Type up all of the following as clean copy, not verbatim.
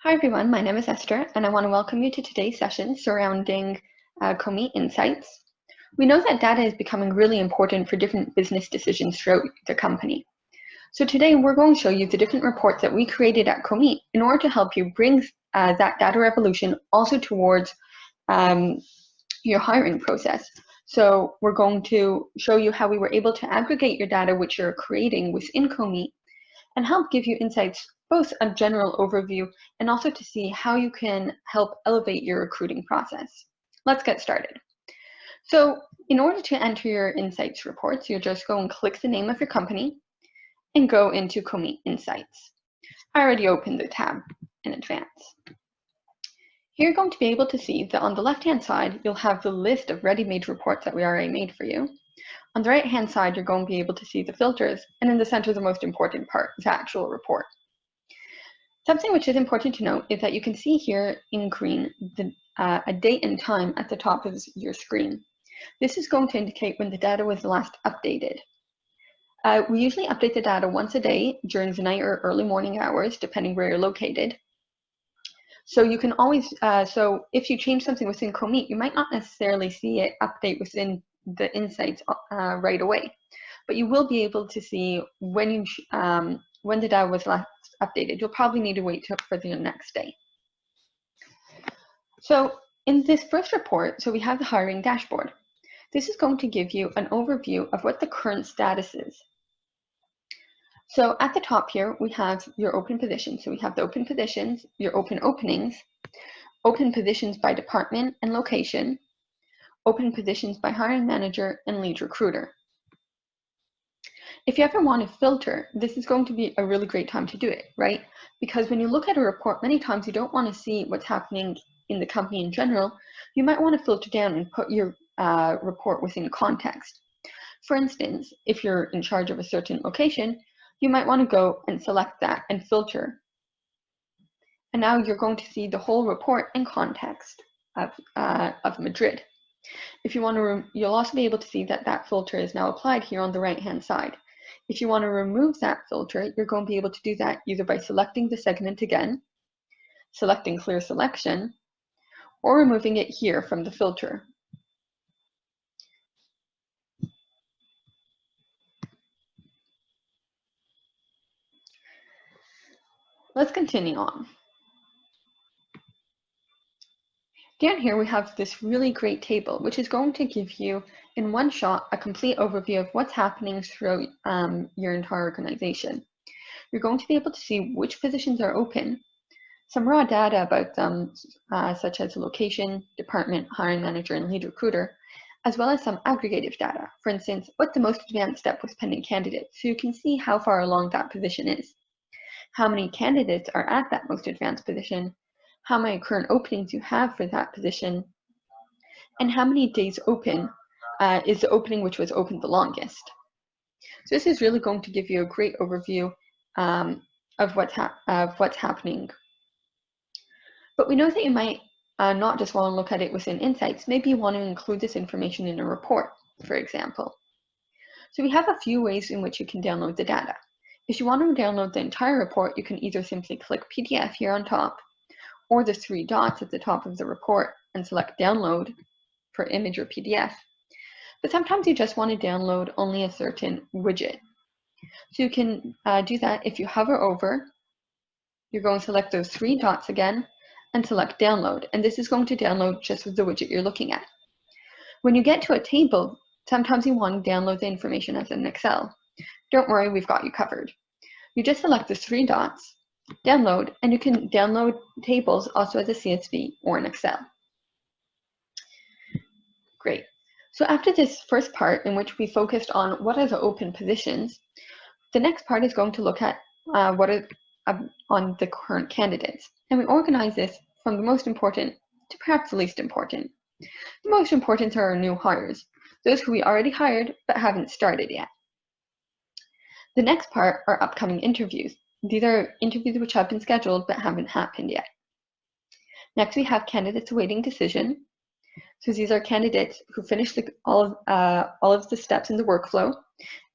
Hi everyone, my name is Esther and I want to welcome you to today's session surrounding Comeet Insights. We know that data is becoming really important for different business decisions throughout the company. So today we're going to show you the different reports that we created at Comeet in order to help you bring that data revolution also towards your hiring process. So we're going to show you how we were able to aggregate your data which you're creating within Comeet and help give you insights, both a general overview and also to see how you can help elevate your recruiting process. Let's get started. So in order to enter your insights reports, you'll just go and click the name of your company and go into Comeet Insights. I already opened the tab in advance. Here you're going to be able to see that on the left-hand side, you'll have the list of ready-made reports that we already made for you. On the right-hand side, you're going to be able to see the filters, and in the center, the most important part, the actual report. Something which is important to note is that you can see here in green a date and time at the top of your screen. This is going to indicate when the data was last updated. We usually update the data once a day during the night or early morning hours, depending where you're located. So you can always, so if you change something within Comeet, you might not necessarily see it update within the insights right away, but you will be able to see when the data was last updated. You'll probably need to wait for the next day. So in this first report, so we have the hiring dashboard. This is going to give you an overview of what the current status is. So at the top here, we have your open positions. So we have the open positions, your open openings, open positions by department and location, open positions by hiring manager and lead recruiter. If you ever want to filter, this is going to be a really great time to do it, right? Because when you look at a report, many times you don't want to see what's happening in the company in general. You might want to filter down and put your report within context. For instance, if you're in charge of a certain location, you might want to go and select that and filter. And now you're going to see the whole report in context of Madrid. If you want to, you'll also be able to see that that filter is now applied here on the right-hand side. If you want to remove that filter, you're going to be able to do that either by selecting the segment again, selecting clear selection, or removing it here from the filter. Let's continue on. Down here, we have this really great table, which is going to give you, in one shot, a complete overview of what's happening throughout your entire organization. You're going to be able to see which positions are open, some raw data about them, such as location, department, hiring manager, and lead recruiter, as well as some aggregative data. For instance, what the most advanced step with pending candidates, so you can see how far along that position is, how many candidates are at that most advanced position, how many current openings you have for that position, and how many days open is the opening which was open the longest. So this is really going to give you a great overview of what's happening. But we know that you might not just want to look at it within Insights. Maybe you want to include this information in a report, for example. So we have a few ways in which you can download the data. If you want to download the entire report, you can either simply click PDF here on top, or the three dots at the top of the report and select download for image or PDF. But sometimes you just want to download only a certain widget. So you can do that if you hover over, you're going to select those three dots again and select download. And this is going to download just with the widget you're looking at. When you get to a table, sometimes you want to download the information as an Excel. Don't worry, we've got you covered. You just select the three dots, download, and you can download tables also as a CSV or an Excel. Great. So after this first part in which we focused on what are the open positions, the next part is going to look at what are on the current candidates. And we organize this from the most important to perhaps the least important. The most important are our new hires, those who we already hired but haven't started yet. The next part are upcoming interviews. These are interviews which have been scheduled but haven't happened yet. Next, we have candidates awaiting decision. So these are candidates who finished all of the steps in the workflow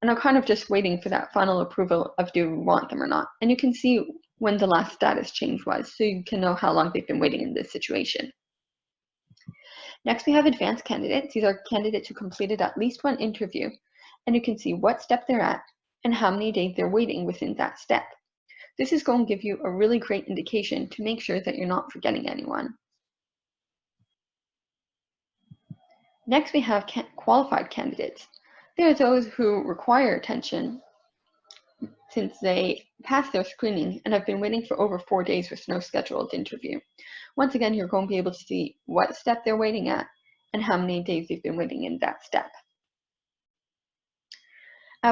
and are kind of just waiting for that final approval of do we want them or not. And you can see when the last status change was, so you can know how long they've been waiting in this situation. Next, we have advanced candidates. These are candidates who completed at least one interview, and you can see what step they're at and how many days they're waiting within that step. This is going to give you a really great indication to make sure that you're not forgetting anyone. Next, we have qualified candidates. They are those who require attention since they passed their screening and have been waiting for over 4 days with no scheduled interview. Once again, you're going to be able to see what step they're waiting at and how many days they've been waiting in that step.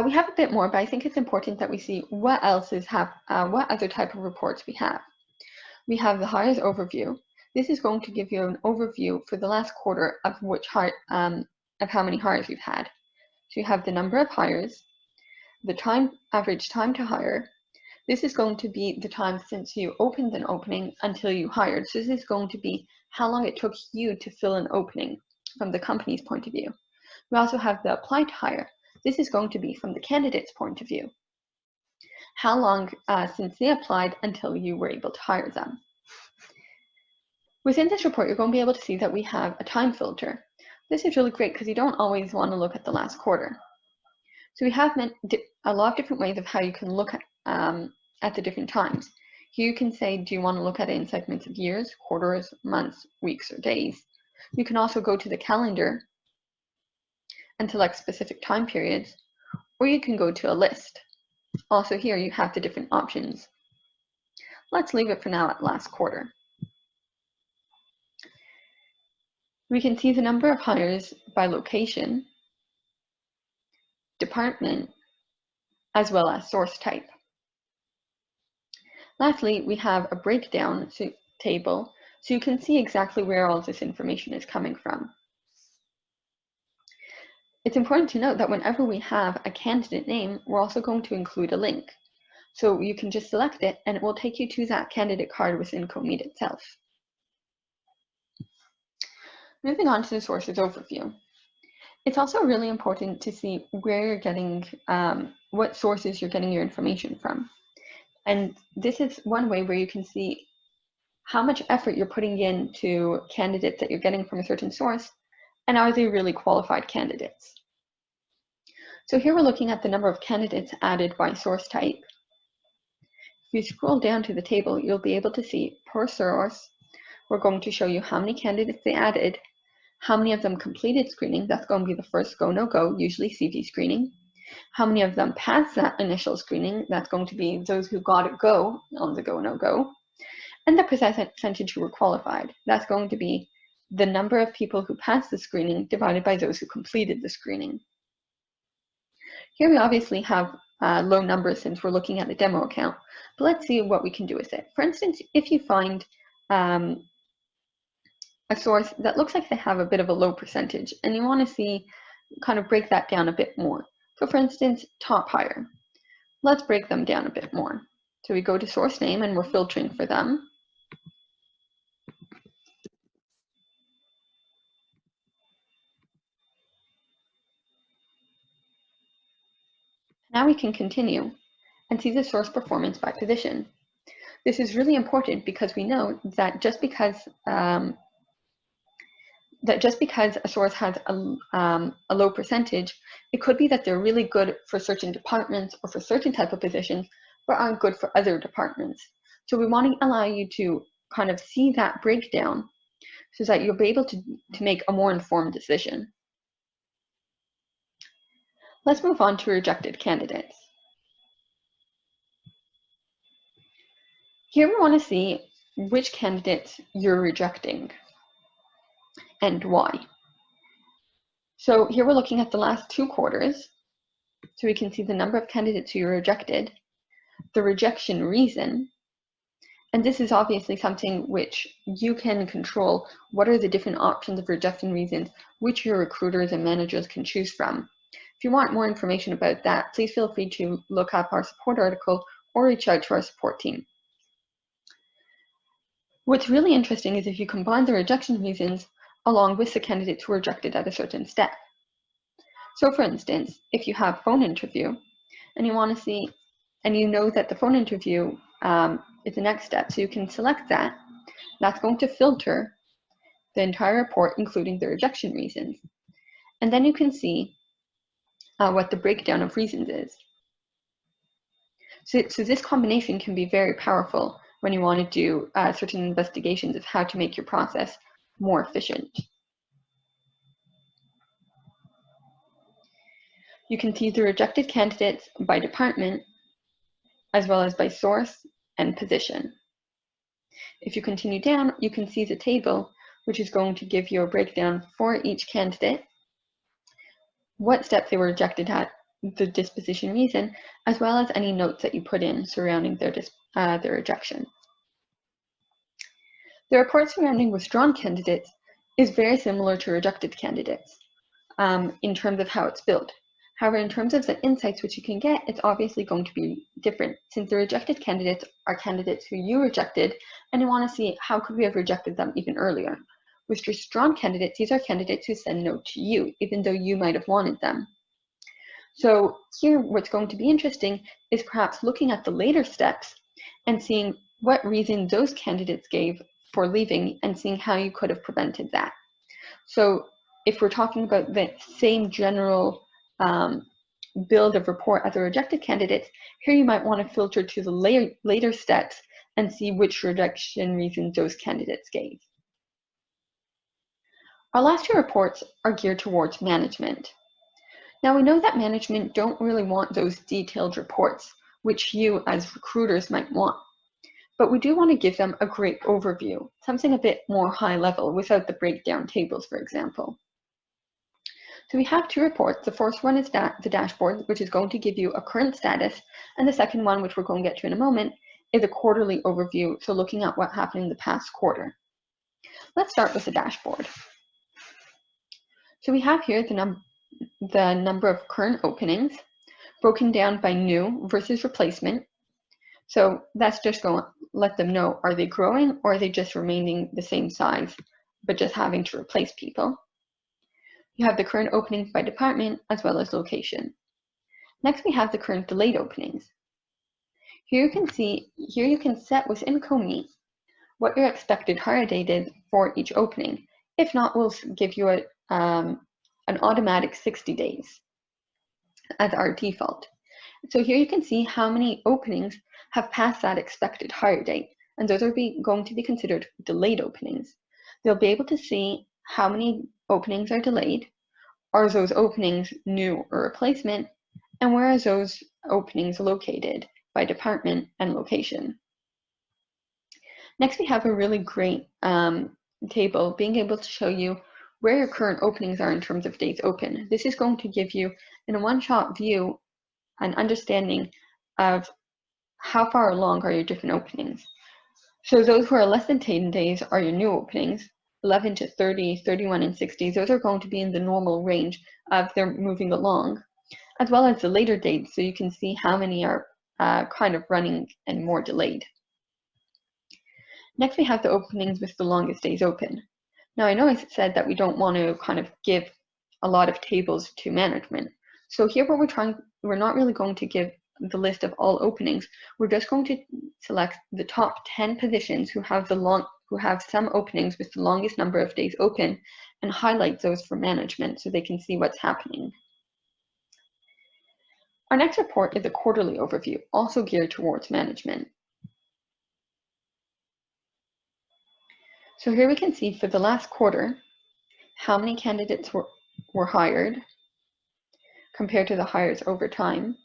We have a bit more, but I think it's important that we see what else what other type of reports we have. We have the hires overview. This is going to give you an overview for the last quarter of how many hires you've had. So you have the number of hires, the average time to hire. This is going to be the time since you opened an opening until you hired. So this is going to be how long it took you to fill an opening from the company's point of view. We also have the apply to hire. This is going to be from the candidate's point of view. How long since they applied until you were able to hire them. Within this report, you're going to be able to see that we have a time filter. This is really great because you don't always want to look at the last quarter. So we have a lot of different ways of how you can look at the different times. Here you can say, do you want to look at it in segments of years, quarters, months, weeks, or days? You can also go to the calendar and select specific time periods, or you can go to a list. Also here you have the different options. Let's leave it for now at last quarter. We can see the number of hires by location, department, as well as source type. Lastly, we have a breakdown table, so you can see exactly where all this information is coming from. It's important to note that whenever we have a candidate name, we're also going to include a link. So you can just select it and it will take you to that candidate card within Comeet itself. Moving on to the sources overview. It's also really important to see where you're getting, what sources you're getting your information from. And this is one way where you can see how much effort you're putting into candidates that you're getting from a certain source, and are they really qualified candidates? So here we're looking at the number of candidates added by source type. If you scroll down to the table, you'll be able to see per source, we're going to show you how many candidates they added, how many of them completed screening, that's going to be the first go, no go, usually CV screening, how many of them passed that initial screening, that's going to be those who got a go on the go, no go, and the percentage who were qualified. That's going to be the number of people who passed the screening divided by those who completed the screening. Here we obviously have low numbers since we're looking at the demo account, but let's see what we can do with it. For instance, if you find a source that looks like they have a bit of a low percentage and you want to see, kind of break that down a bit more. So for instance, top hire. Let's break them down a bit more. So we go to source name and we're filtering for them. Now we can continue and see the source performance by position. This is really important because we know that just because a source has a low percentage, it could be that they're really good for certain departments or for certain type of positions, but aren't good for other departments. So we want to allow you to kind of see that breakdown so that you'll be able to make a more informed decision. Let's move on to rejected candidates. Here we want to see which candidates you're rejecting and why. So here we're looking at the last 2 quarters. So we can see the number of candidates who you rejected, the rejection reason, and this is obviously something which you can control. What are the different options of rejection reasons, which your recruiters and managers can choose from? If you want more information about that, please feel free to look up our support article or reach out to our support team. What's really interesting is if you combine the rejection reasons along with the candidates who were rejected at a certain step. So for instance, if you have phone interview and you want to see, and you know that the phone interview is the next step. So you can select that. That's going to filter the entire report, including the rejection reasons. And then you can see what the breakdown of reasons is. So this combination can be very powerful when you want to do certain investigations of how to make your process more efficient. You can see the rejected candidates by department, as well as by source and position. If you continue down, you can see the table, which is going to give you a breakdown for each candidate, what steps they were rejected at, the disposition reason, as well as any notes that you put in surrounding their rejection. The report surrounding withdrawn candidates is very similar to rejected candidates in terms of how it's built. However, in terms of the insights which you can get, it's obviously going to be different, since the rejected candidates are candidates who you rejected, and you want to see how could we have rejected them even earlier. With withdrawn candidates, these are candidates who said no to you, even though you might have wanted them. So here, what's going to be interesting is perhaps looking at the later steps and seeing what reason those candidates gave for leaving and seeing how you could have prevented that. So if we're talking about the same general build of report as a rejected candidates, here you might want to filter to the later steps and see which rejection reasons those candidates gave. Our last two reports are geared towards management. Now we know that management don't really want those detailed reports, which you as recruiters might want. But we do want to give them a great overview, something a bit more high level without the breakdown tables, for example. So we have two reports. The first one is the dashboard, which is going to give you a current status. And the second one, which we're going to get to in a moment, is a quarterly overview. So looking at what happened in the past quarter. Let's start with the dashboard. So we have here the number of current openings broken down by new versus replacement. So that's just going to let them know, are they growing or are they just remaining the same size, but just having to replace people? You have the current openings by department as well as location. Next, we have the current delayed openings. Here you can set within Comeet what your expected hire date is for each opening. If not, we'll give you an automatic 60 days as our default. So here you can see how many openings have passed that expected hire date, and those are going to be considered delayed openings. They'll be able to see how many openings are delayed, are those openings new or replacement, and where are those openings located by department and location. Next, we have a really great table being able to show you where your current openings are in terms of days open. This is going to give you, in a one-shot view, an understanding of how far along are your different openings. So those who are less than 10 days are your new openings. 11 to 30, 31, and 60, those are going to be in the normal range of they're moving along, as well as the later dates, so you can see how many are kind of running and more delayed. Next, we have the openings with the longest days open. Now, I know I said that we don't want to kind of give a lot of tables to management. So here we're not really going to give the list of all openings. We're just going to select the top 10 positions who have some openings with the longest number of days open and highlight those for management so they can see what's happening. Our next report is a quarterly overview, also geared towards management. So here we can see for the last quarter, how many candidates were hired compared to the hires over time.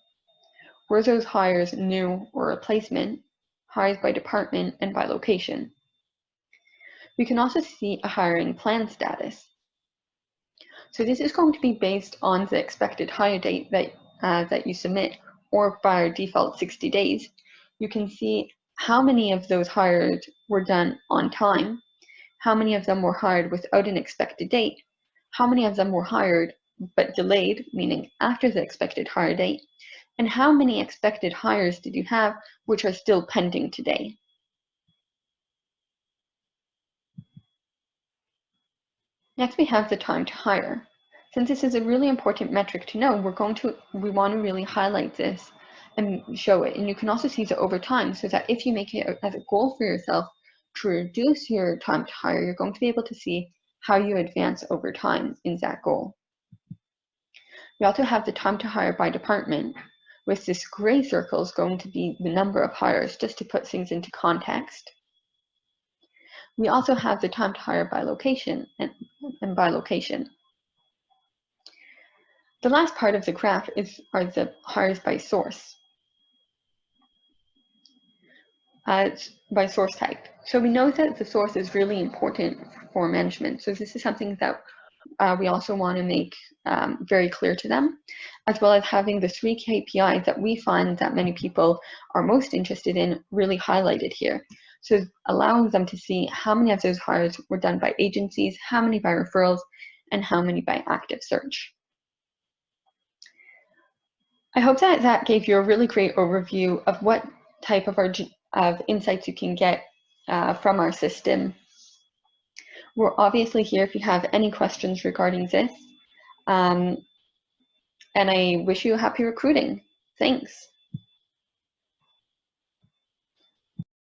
Were those hires new or replacement, hires by department and by location. We can also see a hiring plan status. So this is going to be based on the expected hire date that you submit, or by our default 60 days. You can see how many of those hires were done on time, how many of them were hired without an expected date, how many of them were hired but delayed, meaning after the expected hire date, and how many expected hires did you have which are still pending today. Next, we have the time to hire. Since this is a really important metric to know, we want to really highlight this and show it. And you can also see it over time, so that if you make it as a goal for yourself to reduce your time to hire, you're going to be able to see how you advance over time in that goal. We also have the time to hire by department, with this gray circle is going to be the number of hires, just to put things into context. We also have the time to hire by location and by location. The last part of the graph are the hires by source, by source type. So we know that the source is really important for management. So this is something that we also want to make very clear to them, as well as having the 3 KPIs that we find that many people are most interested in really highlighted here. So allowing them to see how many of those hires were done by agencies, how many by referrals, and how many by active search. I hope that that gave you a really great overview of what type of insights you can get from our system. We're obviously here if you have any questions regarding this. And I wish you happy recruiting. Thanks.